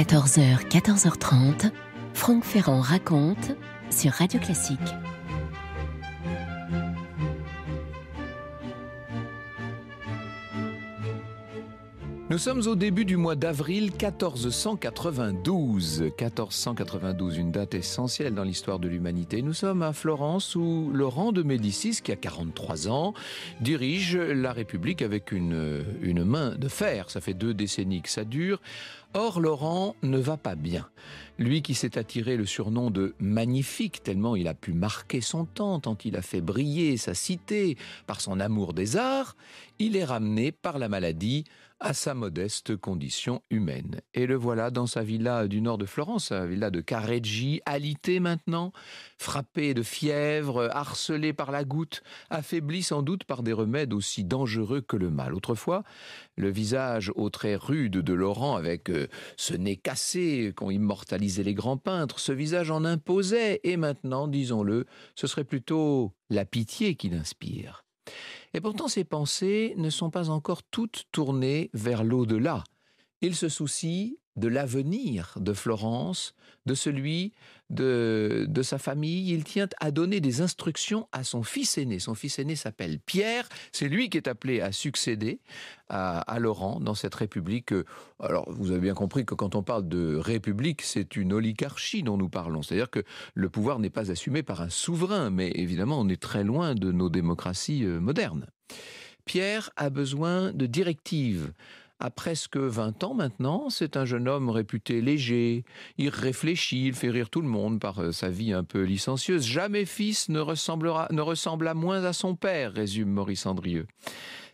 14h, 14h30, Franck Ferrand raconte sur Radio Classique. Nous sommes au début du mois d'avril 1492. 1492, une date essentielle dans l'histoire de l'humanité. Nous sommes à Florence où Laurent de Médicis, qui a 43 ans, dirige la République avec une main de fer. Ça fait 2 décennies que ça dure. Or, Laurent ne va pas bien. Lui qui s'est attiré le surnom de magnifique, tellement il a pu marquer son temps, tant il a fait briller sa cité par son amour des arts, il est ramené par la maladie à sa modeste condition humaine. Et le voilà dans sa villa du nord de Florence, sa villa de Careggi, alité maintenant, frappé de fièvre, harcelé par la goutte, affaibli sans doute par des remèdes aussi dangereux que le mal. Autrefois, le visage aux traits rudes de Laurent, avec ce nez cassé qu'ont immortalisé les grands peintres, ce visage en imposait, et maintenant, disons-le, ce serait plutôt la pitié qui l'inspire. Et pourtant, ses pensées ne sont pas encore toutes tournées vers l'au-delà. Il se soucie de l'avenir de Florence, de celui de sa famille. Il tient à donner des instructions à son fils aîné. Son fils aîné s'appelle Pierre. C'est lui qui est appelé à succéder à Laurent dans cette république. Alors, vous avez bien compris que quand on parle de république, c'est une oligarchie dont nous parlons. C'est-à-dire que le pouvoir n'est pas assumé par un souverain, mais évidemment, on est très loin de nos démocraties modernes. Pierre a besoin de directives. À presque 20 ans maintenant, c'est un jeune homme réputé léger, il réfléchit, il fait rire tout le monde par sa vie un peu licencieuse. Jamais fils ne ressembla moins à son père, résume Maurice Andrieux.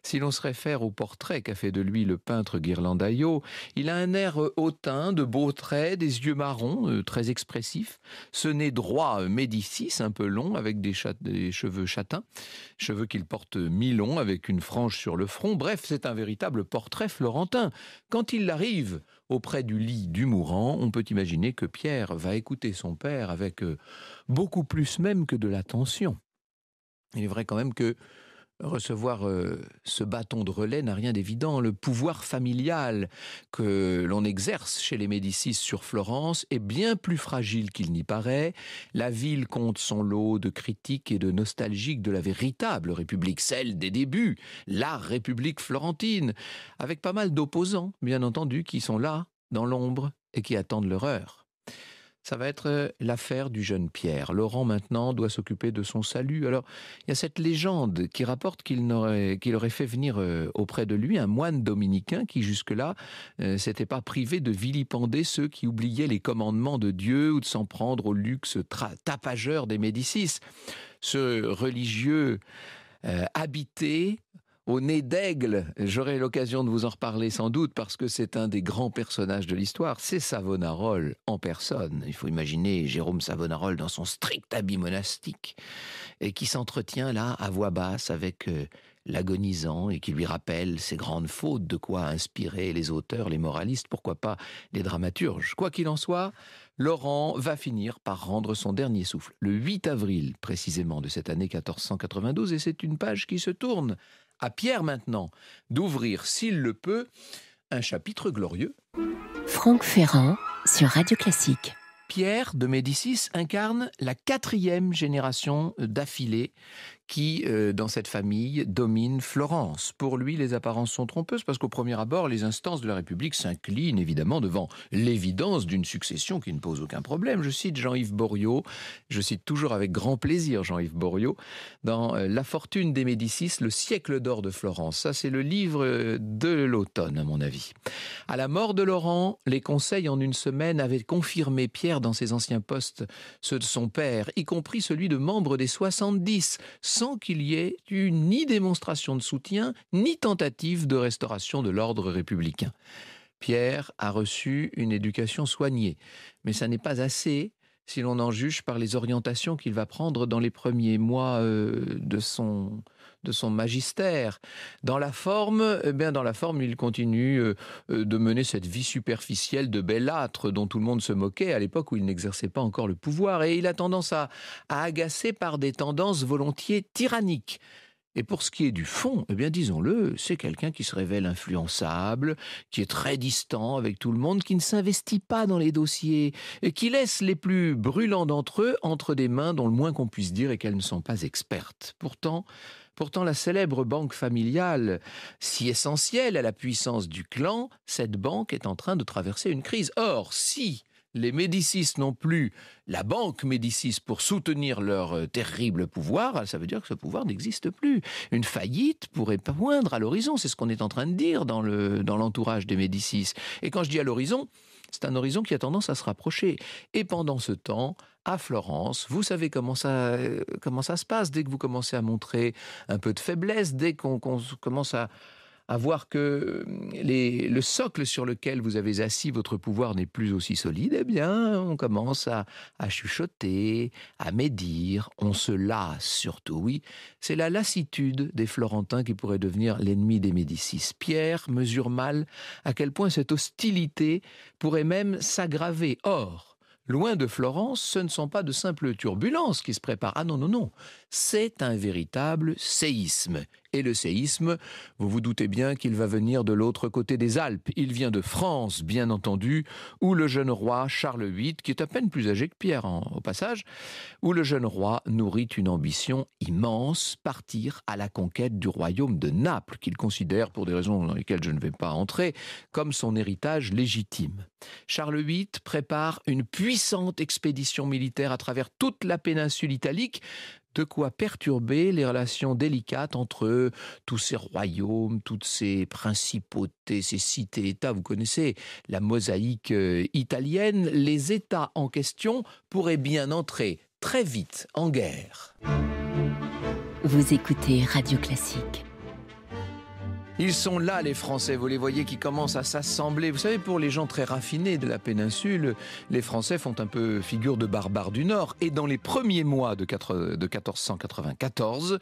Si l'on se réfère au portrait qu'a fait de lui le peintre Ghirlandaio, il a un air hautain, de beaux traits, des yeux marrons, très expressifs, ce nez droit Médicis, un peu long, avec des cheveux châtains, cheveux qu'il porte mi-longs, avec une frange sur le front. Bref, c'est un véritable portrait florentin. Quand il arrive auprès du lit du mourant, on peut imaginer que Pierre va écouter son père avec beaucoup plus même que de l'attention. Il est vrai quand même que recevoir ce bâton de relais n'a rien d'évident. Le pouvoir familial que l'on exerce chez les Médicis sur Florence est bien plus fragile qu'il n'y paraît. La ville compte son lot de critiques et de nostalgiques de la véritable République, celle des débuts, la République florentine, avec pas mal d'opposants, bien entendu, qui sont là, dans l'ombre, et qui attendent leur heure. Ça va être l'affaire du jeune Pierre. Laurent, maintenant, doit s'occuper de son salut. Alors, il y a cette légende qui rapporte qu'il aurait fait venir auprès de lui un moine dominicain qui, jusque-là, s'était pas privé de vilipender ceux qui oubliaient les commandements de Dieu ou de s'en prendre au luxe tapageur des Médicis. Ce religieux habité au nez d'aigle, j'aurai l'occasion de vous en reparler sans doute parce que c'est un des grands personnages de l'histoire, c'est Savonarole en personne. Il faut imaginer Jérôme Savonarole dans son strict habit monastique et qui s'entretient là à voix basse avec l'agonisant et qui lui rappelle ses grandes fautes, de quoi inspirer les auteurs, les moralistes, pourquoi pas les dramaturges. Quoi qu'il en soit, Laurent va finir par rendre son dernier souffle, le 8 avril précisément de cette année 1492, et c'est une page qui se tourne à Pierre maintenant d'ouvrir, s'il le peut, un chapitre glorieux. Franck Ferrand sur Radio Classique. Pierre de Médicis incarne la 4e génération d'affilée qui, dans cette famille, domine Florence. Pour lui, les apparences sont trompeuses parce qu'au premier abord, les instances de la République s'inclinent évidemment devant l'évidence d'une succession qui ne pose aucun problème. Je cite Jean-Yves Boriot, je cite toujours avec grand plaisir Jean-Yves Boriot, dans La fortune des Médicis, le siècle d'or de Florence. Ça, c'est le livre de l'automne, à mon avis. À la mort de Laurent, les conseils en une semaine avaient confirmé Pierre dans ses anciens postes, ceux de son père, y compris celui de membre des 70, sans qu'il y ait eu ni démonstration de soutien, ni tentative de restauration de l'ordre républicain. Pierre a reçu une éducation soignée, mais ça n'est pas assez si l'on en juge par les orientations qu'il va prendre dans les premiers mois de son magistère. Dans la forme, il continue de mener cette vie superficielle de bellâtre dont tout le monde se moquait à l'époque où il n'exerçait pas encore le pouvoir. Et il a tendance à agacer par des tendances volontiers tyranniques. Et pour ce qui est du fond, eh bien disons-le, c'est quelqu'un qui se révèle influençable, qui est très distant avec tout le monde, qui ne s'investit pas dans les dossiers et qui laisse les plus brûlants d'entre eux entre des mains dont le moins qu'on puisse dire est qu'elles ne sont pas expertes. Pourtant, la célèbre banque familiale, si essentielle à la puissance du clan, cette banque est en train de traverser une crise. Or, si les Médicis n'ont plus la banque Médicis pour soutenir leur terrible pouvoir, ça veut dire que ce pouvoir n'existe plus. Une faillite pourrait poindre à l'horizon, c'est ce qu'on est en train de dire dans l'entourage des Médicis. Et quand je dis à l'horizon, c'est un horizon qui a tendance à se rapprocher. Et pendant ce temps, à Florence, vous savez comment ça se passe dès que vous commencez à montrer un peu de faiblesse, dès qu'on commence à voir que le socle sur lequel vous avez assis votre pouvoir n'est plus aussi solide, eh bien, on commence à chuchoter, à médire, on se lasse surtout, oui. C'est la lassitude des Florentins qui pourrait devenir l'ennemi des Médicis. Pierre mesure mal à quel point cette hostilité pourrait même s'aggraver. Or, loin de Florence, ce ne sont pas de simples turbulences qui se préparent. Ah non, non, non, c'est un véritable séisme. Et le séisme, vous vous doutez bien qu'il va venir de l'autre côté des Alpes. Il vient de France, bien entendu, où le jeune roi Charles VIII, qui est à peine plus âgé que Pierre au passage, où le jeune roi nourrit une ambition immense, partir à la conquête du royaume de Naples, qu'il considère, pour des raisons dans lesquelles je ne vais pas entrer, comme son héritage légitime. Charles VIII prépare une puissante expédition militaire à travers toute la péninsule italique, de quoi perturber les relations délicates entre tous ces royaumes, toutes ces principautés, ces cités-États. Vous connaissez la mosaïque italienne. Les États en question pourraient bien entrer très vite en guerre. Vous écoutez Radio Classique. Ils sont là, les Français, vous les voyez, qui commencent à s'assembler. Vous savez, pour les gens très raffinés de la péninsule, les Français font un peu figure de barbares du Nord. Et dans les premiers mois de 1494,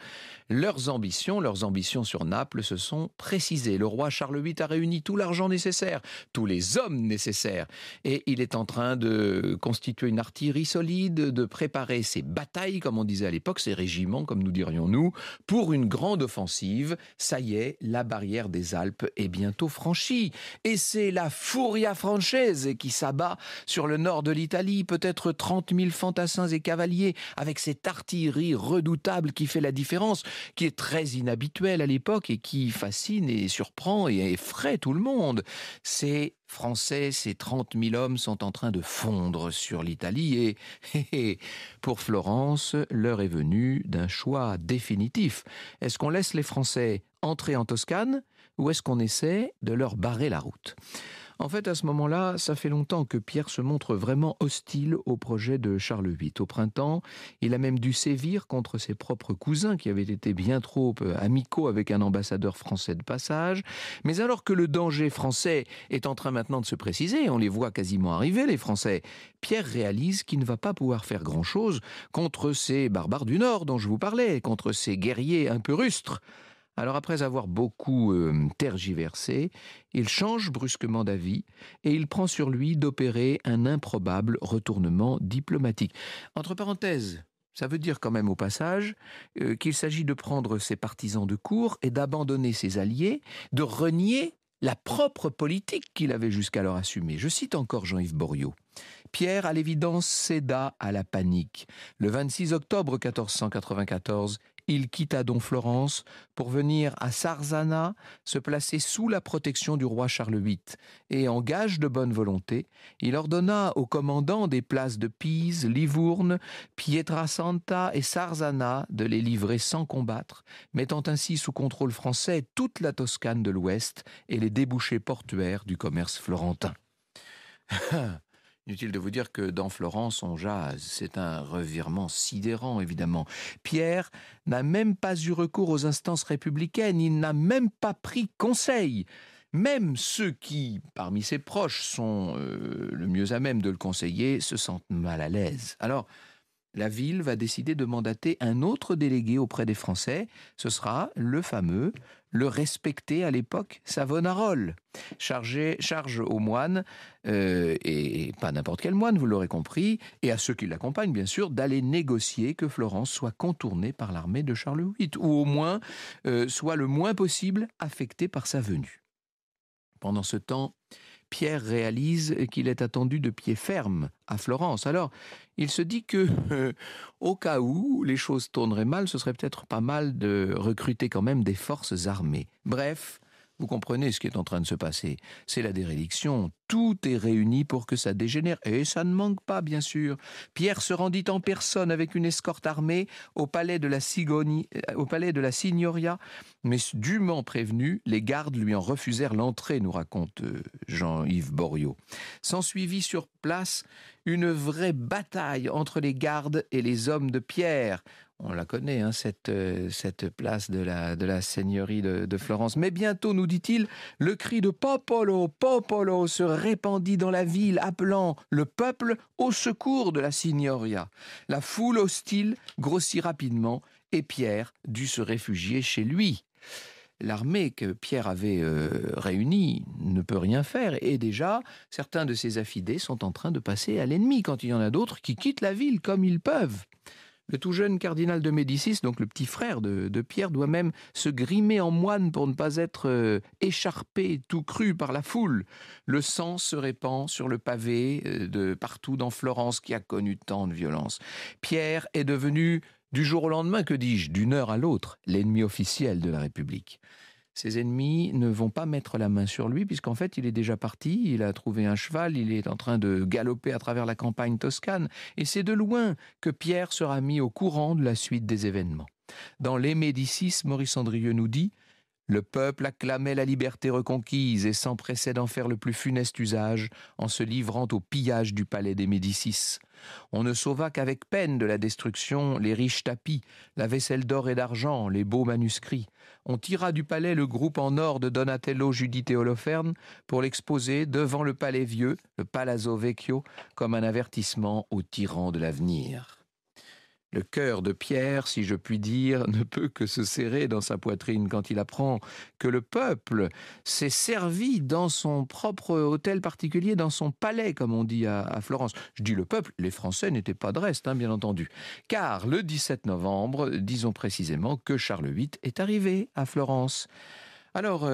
leurs ambitions sur Naples se sont précisées. Le roi Charles VIII a réuni tout l'argent nécessaire, tous les hommes nécessaires. Et il est en train de constituer une artillerie solide, de préparer ses batailles, comme on disait à l'époque, ses régiments, comme nous dirions nous, pour une grande offensive. Ça y est, la barrière des Alpes est bientôt franchie. Et c'est la Furia Française qui s'abat sur le nord de l'Italie, peut-être 30 000 fantassins et cavaliers, avec cette artillerie redoutable qui fait la différence, qui est très inhabituelle à l'époque et qui fascine et surprend et effraie tout le monde. Ces Français, ces 30 000 hommes sont en train de fondre sur l'Italie et pour Florence, l'heure est venue d'un choix définitif. Est-ce qu'on laisse les Français entrer en Toscane ou est-ce qu'on essaie de leur barrer la route ? En fait, à ce moment-là, ça fait longtemps que Pierre se montre vraiment hostile au projet de Charles VIII. Au printemps, il a même dû sévir contre ses propres cousins qui avaient été bien trop amicaux avec un ambassadeur français de passage. Mais alors que le danger français est en train maintenant de se préciser, on les voit quasiment arriver, les Français, Pierre réalise qu'il ne va pas pouvoir faire grand-chose contre ces barbares du Nord dont je vous parlais, contre ces guerriers un peu rustres. Alors après avoir beaucoup tergiversé, il change brusquement d'avis et il prend sur lui d'opérer un improbable retournement diplomatique. Entre parenthèses, ça veut dire quand même au passage qu'il s'agit de prendre ses partisans de court et d'abandonner ses alliés, de renier la propre politique qu'il avait jusqu'alors assumée. Je cite encore Jean-Yves Boriot. Pierre, à l'évidence, céda à la panique. Le 26 octobre 1494, il quitta donc Florence pour venir à Sarzana se placer sous la protection du roi Charles VIII. Et en gage de bonne volonté, il ordonna aux commandants des places de Pise, Livourne, Pietrasanta et Sarzana de les livrer sans combattre, mettant ainsi sous contrôle français toute la Toscane de l'Ouest et les débouchés portuaires du commerce florentin. Inutile de vous dire que dans Florence, on jase. C'est un revirement sidérant, évidemment. Pierre n'a même pas eu recours aux instances républicaines. Il n'a même pas pris conseil. Même ceux qui, parmi ses proches, sont le mieux à même de le conseiller, se sentent mal à l'aise. Alors, la ville va décider de mandater un autre délégué auprès des Français. Ce sera le fameux, le respecté à l'époque Savonarole. Charge aux moines, et pas n'importe quel moine, vous l'aurez compris, et à ceux qui l'accompagnent bien sûr, d'aller négocier que Florence soit contournée par l'armée de Charles VIII, ou au moins soit le moins possible affectée par sa venue. Pendant ce temps, Pierre réalise qu'il est attendu de pied ferme à Florence. Alors, il se dit que, au cas où les choses tourneraient mal, ce serait peut-être pas mal de recruter quand même des forces armées. Bref, vous comprenez ce qui est en train de se passer. C'est la déréliction. Tout est réuni pour que ça dégénère. Et ça ne manque pas, bien sûr. Pierre se rendit en personne avec une escorte armée au palais de la Signoria. Mais dûment prévenu, les gardes lui en refusèrent l'entrée, nous raconte Jean-Yves Boriot. S'ensuivit sur place une vraie bataille entre les gardes et les hommes de Pierre. On la connaît, hein, cette place de la seigneurie de Florence. Mais bientôt, nous dit-il, le cri de « Popolo, Popolo » se répandit dans la ville, appelant le peuple au secours de la Signoria. La foule hostile grossit rapidement et Pierre dut se réfugier chez lui. L'armée que Pierre avait réunie ne peut rien faire. Et déjà, certains de ses affidés sont en train de passer à l'ennemi, quand il y en a d'autres qui quittent la ville comme ils peuvent. Le tout jeune cardinal de Médicis, donc le petit frère de Pierre, doit même se grimer en moine pour ne pas être écharpé, tout cru par la foule. Le sang se répand sur le pavé de partout dans Florence qui a connu tant de violence. Pierre est devenu, du jour au lendemain, que dis-je, d'une heure à l'autre, l'ennemi officiel de la République. Ses ennemis ne vont pas mettre la main sur lui, puisqu'en fait, il est déjà parti, il a trouvé un cheval, il est en train de galoper à travers la campagne toscane, et c'est de loin que Pierre sera mis au courant de la suite des événements. Dans Les Médicis, Maurice Andrieux nous dit « Le peuple acclamait la liberté reconquise et s'empressait d'en faire le plus funeste usage en se livrant au pillage du palais des Médicis. On ne sauva qu'avec peine de la destruction les riches tapis, la vaisselle d'or et d'argent, les beaux manuscrits. On tira du palais le groupe en or de Donatello, Judith et Holoferne pour l'exposer devant le palais vieux, le Palazzo Vecchio, comme un avertissement aux tyrans de l'avenir. » Le cœur de Pierre, si je puis dire, ne peut que se serrer dans sa poitrine quand il apprend que le peuple s'est servi dans son propre hôtel particulier, dans son palais, comme on dit à Florence. Je dis le peuple, les Français n'étaient pas de reste, bien entendu. Car le 17 novembre, disons précisément que Charles VIII est arrivé à Florence. Alors,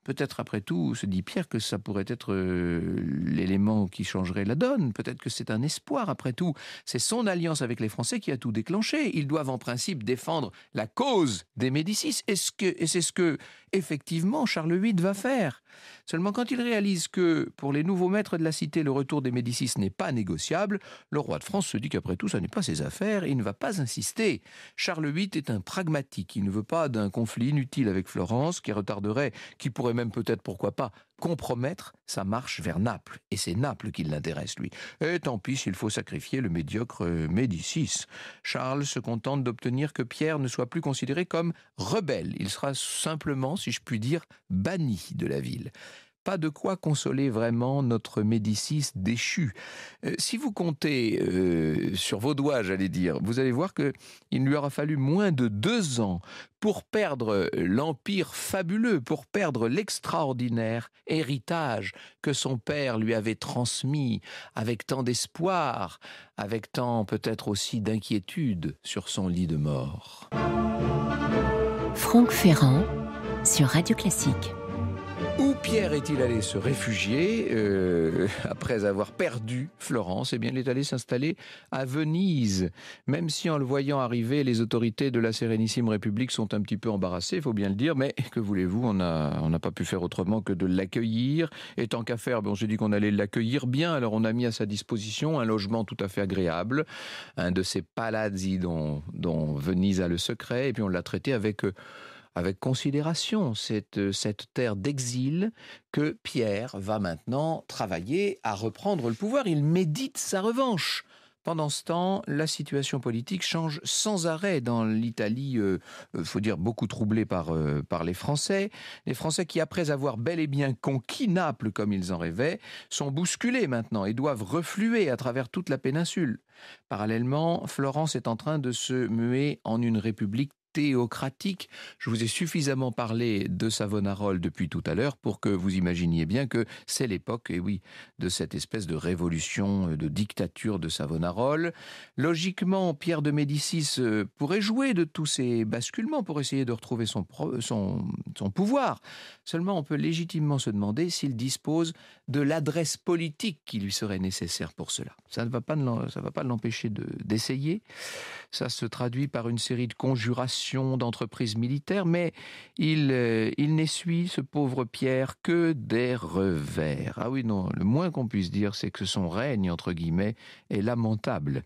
peut-être après tout, se dit Pierre, que ça pourrait être l'élément qui changerait la donne. Peut-être que c'est un espoir après tout. C'est son alliance avec les Français qui a tout déclenché. Ils doivent en principe défendre la cause des Médicis. Et c'est ce que, effectivement, Charles VIII va faire. Seulement quand il réalise que, pour les nouveaux maîtres de la cité, le retour des Médicis n'est pas négociable, le roi de France se dit qu'après tout, ça n'est pas ses affaires et il ne va pas insister. Charles VIII est un pragmatique. Il ne veut pas d'un conflit inutile avec Florence qui retarderait, qui pourrait même peut-être, pourquoi pas, compromettre sa marche vers Naples. Et c'est Naples qui l'intéresse, lui. Et tant pis s'il faut sacrifier le médiocre Médicis. Charles se contente d'obtenir que Pierre ne soit plus considéré comme rebelle. Il sera simplement, si je puis dire, banni de la ville. Pas de quoi consoler vraiment notre Médicis déchu. Si vous comptez sur vos doigts, j'allais dire, vous allez voir qu'il lui aura fallu moins de 2 ans pour perdre l'empire fabuleux, pour perdre l'extraordinaire héritage que son père lui avait transmis avec tant d'espoir, avec tant peut-être aussi d'inquiétude sur son lit de mort. Franck Ferrand sur Radio Classique. Où Pierre est-il allé se réfugier après avoir perdu Florence? Eh bien, il est allé s'installer à Venise. Même si en le voyant arriver, les autorités de la Sérénissime République sont un petit peu embarrassées, il faut bien le dire, mais que voulez-vous, on n'a pas pu faire autrement que de l'accueillir. Et tant qu'à faire, on s'est dit qu'on allait l'accueillir bien, alors on a mis à sa disposition un logement tout à fait agréable, un de ces palazzi dont Venise a le secret, et puis on l'a traité avec considération, cette terre d'exil que Pierre va maintenant travailler à reprendre le pouvoir. Il médite sa revanche. Pendant ce temps, la situation politique change sans arrêt dans l'Italie, faut dire beaucoup troublée par les Français. Les Français qui, après avoir bel et bien conquis Naples comme ils en rêvaient, sont bousculés maintenant et doivent refluer à travers toute la péninsule. Parallèlement, Florence est en train de se muer en une république théocratique. Je vous ai suffisamment parlé de Savonarola depuis tout à l'heure pour que vous imaginiez bien que c'est l'époque, et oui, de cette espèce de révolution, de dictature de Savonarola. Logiquement, Pierre de Médicis pourrait jouer de tous ces basculements pour essayer de retrouver son pouvoir. Seulement, on peut légitimement se demander s'il dispose de l'adresse politique qui lui serait nécessaire pour cela. Ça ne va pas l'empêcher d'essayer. Ça se traduit par une série de conjurations d'entreprises militaires, mais il n'essuie, ce pauvre Pierre, que des revers. Ah oui, non, le moins qu'on puisse dire, c'est que son règne, entre guillemets, est lamentable.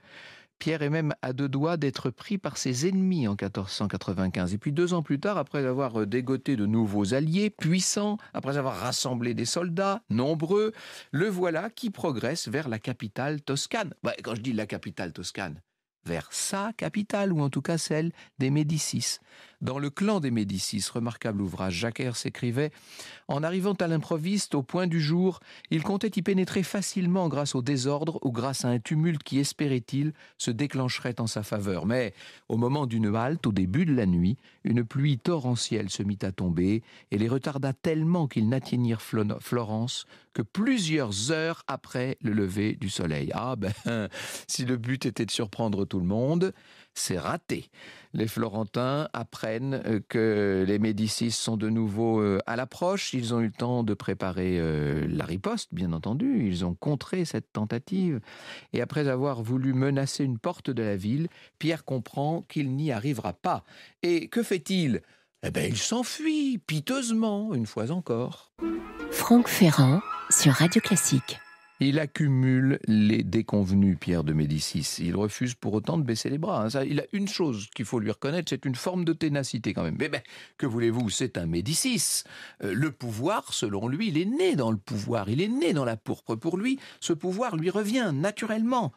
Pierre est même à deux doigts d'être pris par ses ennemis en 1495. Et puis 2 ans plus tard, après avoir dégoté de nouveaux alliés puissants, après avoir rassemblé des soldats nombreux, le voilà qui progresse vers la capitale toscane. Quand je dis la capitale toscane, vers sa capitale, ou en tout cas celle des Médicis. Dans le clan des Médicis, remarquable ouvrage, Jacques Herse écrivait « En arrivant à l'improviste, au point du jour, il comptait y pénétrer facilement grâce au désordre ou grâce à un tumulte qui, espérait-il, se déclencherait en sa faveur. Mais au moment d'une halte, au début de la nuit, une pluie torrentielle se mit à tomber et les retarda tellement qu'ils n'atteignirent Florence que plusieurs heures après le lever du soleil. Ah ben, si le but était de surprendre tout le monde, c'est raté. Les Florentins apprennent que les Médicis sont de nouveau à l'approche. Ils ont eu le temps de préparer la riposte, bien entendu. Ils ont contré cette tentative. Et après avoir voulu menacer une porte de la ville, Pierre comprend qu'il n'y arrivera pas. Et que fait-il ? Eh bien, il s'enfuit, piteusement, une fois encore. Franck Ferrand, sur Radio Classique. Il accumule les déconvenus, Pierre de Médicis. Il refuse pour autant de baisser les bras. Il a une chose qu'il faut lui reconnaître, c'est une forme de ténacité quand même. Mais que voulez-vous, c'est un Médicis. Le pouvoir, selon lui, il est né dans le pouvoir, il est né dans la pourpre. Pour lui, ce pouvoir lui revient naturellement,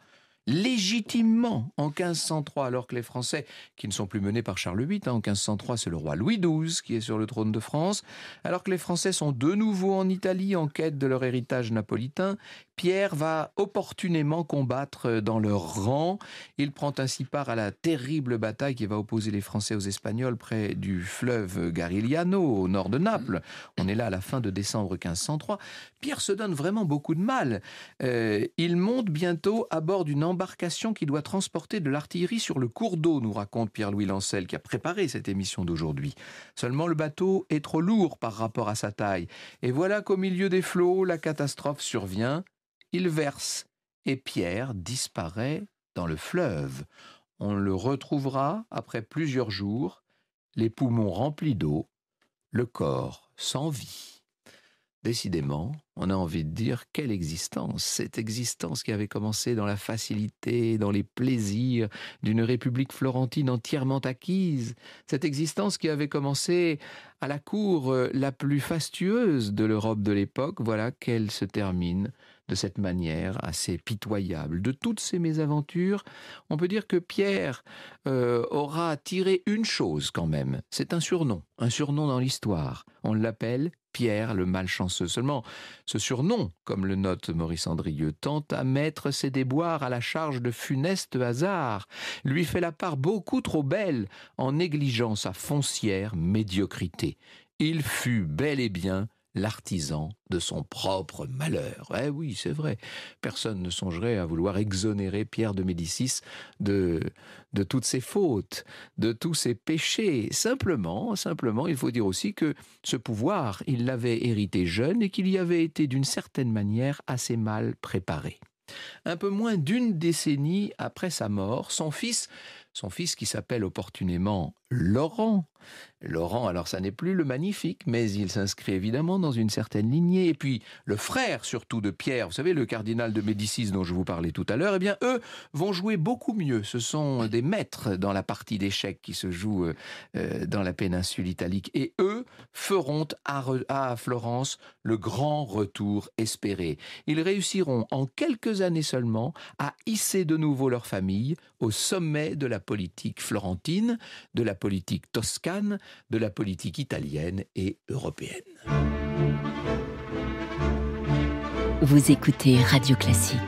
légitimement, en 1503, alors que les Français, qui ne sont plus menés par Charles VIII, en 1503, c'est le roi Louis XII qui est sur le trône de France, alors que les Français sont de nouveau en Italie en quête de leur héritage napolitain, Pierre va opportunément combattre dans leur rang. Il prend ainsi part à la terrible bataille qui va opposer les Français aux Espagnols près du fleuve Garigliano, au nord de Naples. On est là à la fin de décembre 1503. Pierre se donne vraiment beaucoup de mal. Il monte bientôt à bord d'une embarcation qui doit transporter de l'artillerie sur le cours d'eau, nous raconte Pierre-Louis Lancel, qui a préparé cette émission d'aujourd'hui. Seulement, le bateau est trop lourd par rapport à sa taille. Et voilà qu'au milieu des flots, la catastrophe survient. Il verse et Pierre disparaît dans le fleuve. On le retrouvera après plusieurs jours, les poumons remplis d'eau, le corps sans vie. Décidément, on a envie de dire quelle existence, cette existence qui avait commencé dans la facilité, dans les plaisirs d'une république florentine entièrement acquise, cette existence qui avait commencé à la cour la plus fastueuse de l'Europe de l'époque, voilà qu'elle se termine de cette manière assez pitoyable. De toutes ces mésaventures, on peut dire que Pierre aura tiré une chose quand même, c'est un surnom dans l'histoire. On l'appelle Pierre le malchanceux. Seulement, ce surnom, comme le note Maurice Andrieux, tente à mettre ses déboires à la charge de funestes hasards, lui fait la part beaucoup trop belle en négligeant sa foncière médiocrité. Il fut bel et bien l'artisan de son propre malheur. Eh oui, c'est vrai. Personne ne songerait à vouloir exonérer Pierre de Médicis de toutes ses fautes, de tous ses péchés. Simplement, il faut dire aussi que ce pouvoir, il l'avait hérité jeune et qu'il y avait été d'une certaine manière assez mal préparé. Un peu moins d'une décennie après sa mort, son fils qui s'appelle opportunément Laurent. Laurent, alors ça n'est plus le magnifique, mais il s'inscrit évidemment dans une certaine lignée. Et puis le frère surtout de Pierre, vous savez, le cardinal de Médicis dont je vous parlais tout à l'heure, eh bien eux vont jouer beaucoup mieux. Ce sont des maîtres dans la partie d'échecs qui se joue dans la péninsule italique. Et eux feront à Florence le grand retour espéré. Ils réussiront en quelques années seulement à hisser de nouveau leur famille au sommet de la politique florentine, de la politique toscane, de la politique italienne et européenne. Vous écoutez Radio Classique.